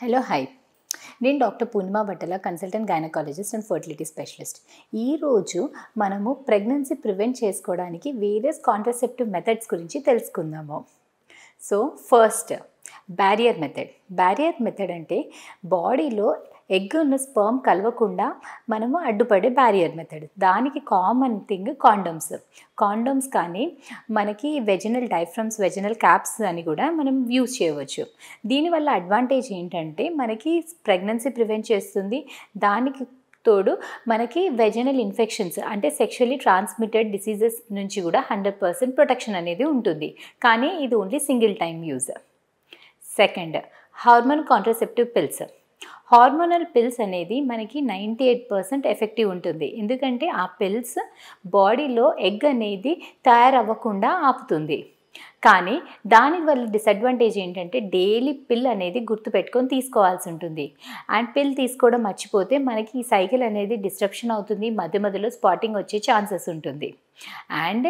Hello hi, నేను doctor పూర్ణిమ బట్టల, consultant gynaecologist and fertility specialist. ఈరోజు మనము ప్రెగ్నెన్సీ ప్రివెంట్ చేసుకోవడానికి వేరియస్ కాంట్రసెప్టివ్ మెథడ్స్ గురించి తెలుసుకుందాము. సో ఫస్ట్ బ్యారియర్ మెథడ్ అంటే బాడీలో ఎగ్ ఉన్న స్పర్మ్ కలవకుండా మనము అడ్డుపడే బ్యారియర్ మెథడ్. దానికి కామన్ థింగ్ కాండోమ్స్ కానీ మనకి వెజినల్ డైఫ్రమ్స్, వెజినల్ క్యాప్స్ అని కూడా మనం యూజ్ చేయవచ్చు. దీనివల్ల అడ్వాంటేజ్ ఏంటంటే మనకి ప్రెగ్నెన్సీ ప్రివెంట్ చేస్తుంది. దానికి తోడు మనకి వెజినల్ ఇన్ఫెక్షన్స్ అంటే సెక్షువల్లీ ట్రాన్స్మిటెడ్ డిసీజెస్ నుంచి కూడా 100% ప్రొటెక్షన్ అనేది ఉంటుంది. కానీ ఇది only single time use. Second, hormone contraceptive pills. Hormonal pills అనేది మనకి 98% ఎఫెక్టివ్ ఉంటుంది. ఎందుకంటే ఆ పిల్స్ బాడీలో ఎగ్ అనేది తయారవ్వకుండా ఆపుతుంది. కానీ దానివల్ల డిసడ్వాంటేజ్ ఏంటంటే డైలీ పిల్ అనేది గుర్తుపెట్టుకొని తీసుకోవాల్సి ఉంటుంది. అండ్ పిల్ తీసుకోవడం మర్చిపోతే మనకి ఈ సైకిల్ అనేది డిస్ట్రప్షన్ అవుతుంది. మధ్యలో స్పాటింగ్ వచ్చే ఛాన్సెస్ ఉంటుంది. అండ్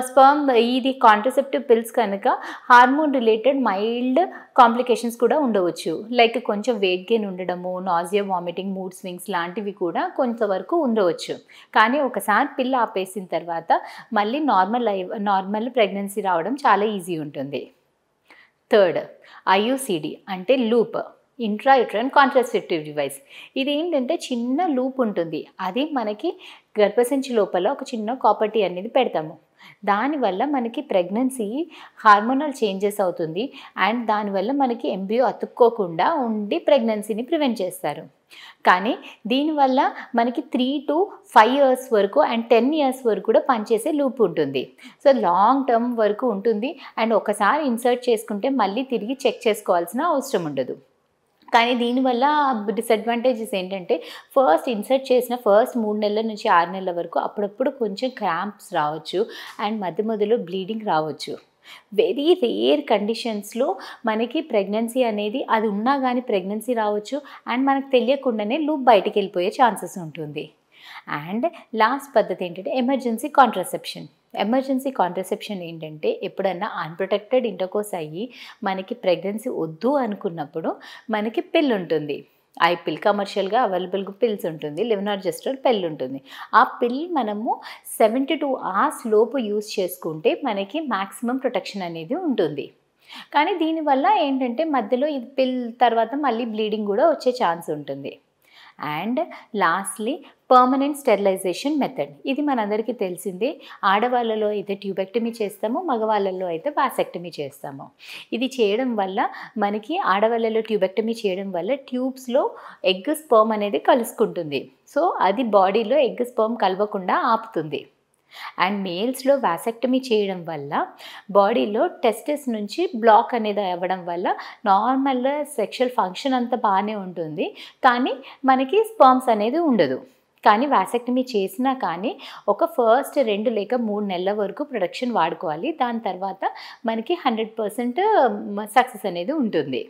స్పర్మ్ ఇది కాంట్రసెప్టివ్ పిల్స్ కనుక హార్మోన్ రిలేటెడ్ మైల్డ్ కాంప్లికేషన్స్ కూడా ఉండవచ్చు. లైక్ కొంచెం వెయిట్ గెయిన్ ఉండడము, నాజియా, వామిటింగ్, మూడ్ స్వింగ్స్ లాంటివి కూడా కొంతవరకు ఉండవచ్చు. కానీ ఒకసారి పిల్ ఆపేసిన తర్వాత మళ్ళీ నార్మల్ ప్రెగ్నెన్సీ రావడం చాలా ఈజీ ఉంటుంది. థర్డ్, ఐయుసిడి అంటే లూప్, ఇంట్రాయూట్రైన్ కాంట్రసెప్టివ్ డివైస్. ఇది ఏంటంటే చిన్న లూప్ ఉంటుంది. అది మనకి గర్భసంచి లోపల ఒక చిన్న కాపర్టీ అనేది పెడతాము. దానివల్ల మనకి ప్రెగ్నెన్సీ హార్మోనల్ చేంజెస్ అవుతుంది. అండ్ దానివల్ల మనకి ఎంబ్రియో అతుక్కోకుండా ఉండి ప్రెగ్నెన్సీని ప్రివెంట్ చేస్తారు. కానీ దీనివల్ల మనకి 3 to 5 years వరకు అండ్ 10 years వరకు కూడా పనిచేసే లూప్ ఉంటుంది. సో లాంగ్ టర్మ్ వరకు ఉంటుంది. అండ్ ఒకసారి ఇన్సర్ట్ చేసుకుంటే మళ్ళీ తిరిగి చెక్ చేసుకోవాల్సిన అవసరం ఉండదు. కానీ దీనివల్ల డిసడ్వాంటేజెస్ ఏంటంటే ఫస్ట్ ఇన్సర్ట్ చేసిన ఫస్ట్ 3 నెలల నుంచి 6 నెలల వరకు అప్పుడప్పుడు కొంచెం క్రాంప్స్ రావచ్చు. అండ్ మధ్యలో బ్లీడింగ్ రావచ్చు. వెరీ రేర్ కండిషన్స్లో మనకి ప్రెగ్నెన్సీ అనేది అది ఉన్నా కానీ ప్రెగ్నెన్సీ రావచ్చు. అండ్ మనకు తెలియకుండానే లూప్ బయటికి వెళ్ళిపోయే ఛాన్సెస్ ఉంటుంది. అండ్ లాస్ట్ పద్ధతి ఏంటంటే ఎమర్జెన్సీ కాంట్రసెప్షన్ ఏంటంటే ఎప్పుడన్నా అన్ప్రొటెక్టెడ్ ఇంటర్కోర్స్ అయ్యి మనకి ప్రెగ్నెన్సీ వద్దు అనుకున్నప్పుడు మనకి పిల్ ఉంటుంది. ఐ పిల్ కమర్షియల్గా అవైలబుల్గా పిల్స్ ఉంటుంది. లెవెనార్జెస్ట్రాల్ పిల్ ఉంటుంది. ఆ పిల్ మనము 72 hours లోపు యూజ్ చేసుకుంటే మనకి మ్యాక్సిమం ప్రొటెక్షన్ అనేది ఉంటుంది. కానీ దీనివల్ల ఏంటంటే మధ్యలో ఇది పిల్ తర్వాత మళ్ళీ బ్లీడింగ్ కూడా వచ్చే ఛాన్స్ ఉంటుంది. And lastly permanent sterilisation method. ఇది మనందరికీ తెలిసిందే. ఆడవాళ్ళలో అయితే ట్యూబెక్టమీ చేస్తాము, మగవాళ్ళలో అయితే వాసెక్టమీ చేస్తాము. ఇది చేయడం వల్ల మనకి ఆడవాళ్ళలో ట్యూబెక్టమీ చేయడం వల్ల ట్యూబ్స్లో ఎగ్ స్పర్మ్ అనేది కలుసుకుంటుంది. సో అది బాడీలో ఎగ్ స్పర్మ్ కలవకుండా ఆపుతుంది. అండ్ మేల్స్లో వాసెక్టమీ చేయడం వల్ల బాడీలో టెస్టిస్ నుంచి బ్లాక్ అనేది అవ్వడం వల్ల నార్మల్ సెక్షువల్ ఫంక్షన్ అంతా బాగానే ఉంటుంది. కానీ మనకి స్పర్మ్స్ అనేది ఉండదు. కానీ వాసెక్టమీ చేసినా కానీ ఒక ఫస్ట్ 2 లేక 3 నెలల వరకు ప్రొటెక్షన్ వాడుకోవాలి. దాని తర్వాత మనకి 100% సక్సెస్ అనేది ఉంటుంది.